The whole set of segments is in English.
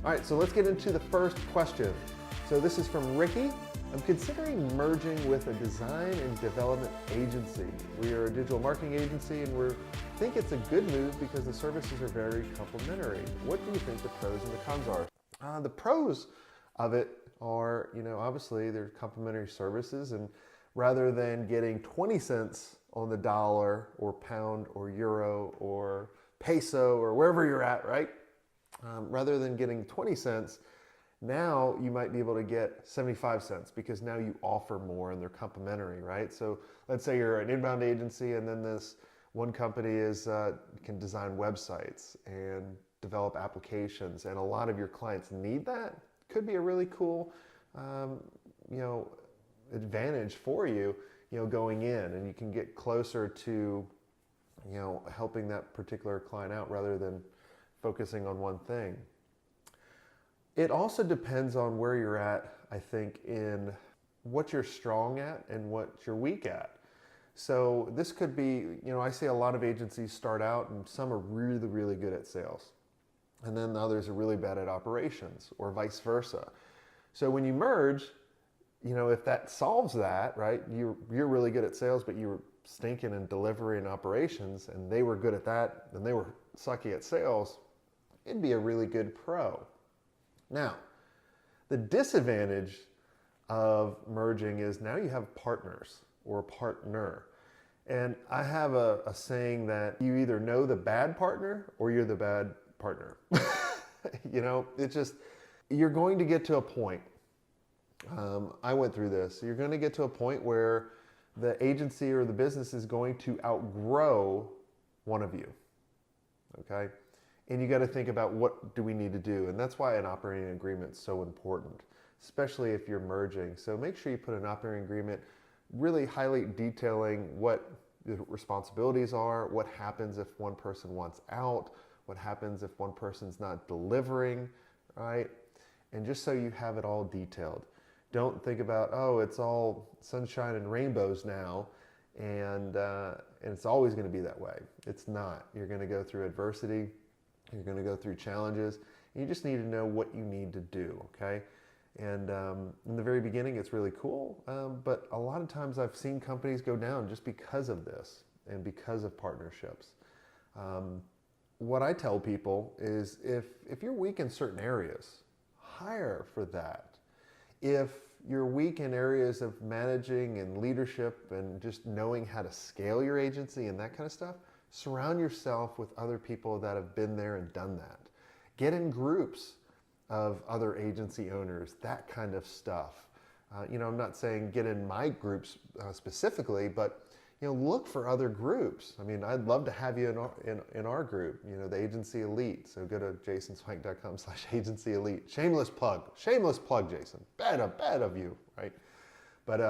All right, so let's get into the first question. So this is from Rikki. I'm considering merging with a design and development agency. We are a digital marketing agency and we think it's a good move because the services are very complementary. What do you think the pros and the cons are? The pros of it are, obviously they're complementary services, and rather than getting 20 cents on the dollar or pound or euro or peso or wherever you're at, right? Rather than getting 20 cents, now you might be able to get 75 cents because now you offer more and they're complementary, right? So let's say you're an inbound agency and then this one company can design websites and develop applications, and a lot of your clients need that. Could be a really cool, advantage for you, going in, and you can get closer to, helping that particular client out rather than focusing on one thing. It also depends on where you're at, I think, in what you're strong at and what you're weak at. So this could be, I see a lot of agencies start out and some are really, really good at sales. And then the others are really bad at operations, or vice versa. So when you merge, if that solves that, right, you're really good at sales, but you were stinking in delivery and operations, and they were good at that, and they were sucky at sales, it'd be a really good pro. Now, the disadvantage of merging is now you have partners or a partner. And I have a saying that you either know the bad partner or you're the bad partner. It's just, you're going to get to a point. I went through this. You're going to get to a point where the agency or the business is going to outgrow one of you. Okay? And you got to think about, what do we need to do? And that's why an operating agreement is so important, especially if you're merging. So make sure you put an operating agreement really highly detailing what the responsibilities are, what happens if one person wants out, what happens if one person's not delivering, right? And just so you have it all detailed. Don't think about, oh, it's all sunshine and rainbows now, and it's always going to be that way. It's not. You're going to go through adversity. You're going to go through challenges. You just need to know what you need to do, okay? And in the very beginning, it's really cool, but a lot of times I've seen companies go down just because of this and because of partnerships. What I tell people is if you're weak in certain areas, hire for that. If you're weak in areas of managing and leadership and just knowing how to scale your agency and that kind of stuff, surround yourself with other people that have been there and done that. Get in groups of other agency owners, that kind of stuff. I'm not saying get in my groups specifically, but look for other groups. I mean, I'd love to have you in our group, the Agency Elite. So go to jasonswenk.com/agency elite. Shameless plug, Jason. Bad of you, right? But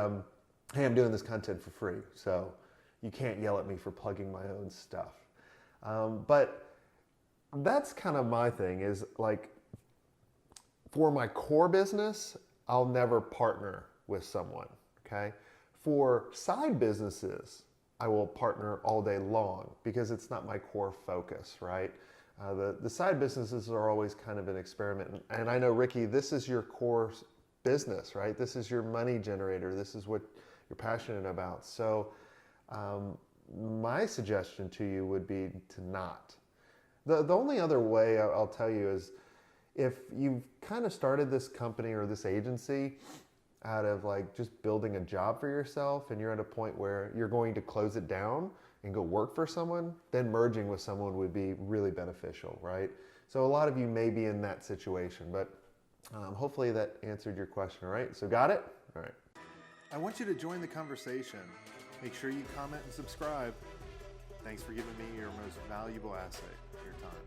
hey, I'm doing this content for free, so you can't yell at me for plugging my own stuff. But that's kind of my thing, is like, for my core business, I'll never partner with someone, okay? For side businesses, I will partner all day long because it's not my core focus, right? The side businesses are always kind of an experiment. And I know, Rikki, this is your core business, right? This is your money generator. This is what you're passionate about. So my suggestion to you would be to not. The only other way I'll tell you is, if you've kind of started this company or this agency out of like just building a job for yourself, and you're at a point where you're going to close it down and go work for someone, then merging with someone would be really beneficial, right? So a lot of you may be in that situation, but hopefully that answered your question, all right? So got it? All right. I want you to join the conversation. Make sure you comment and subscribe. Thanks for giving me your most valuable asset, your time.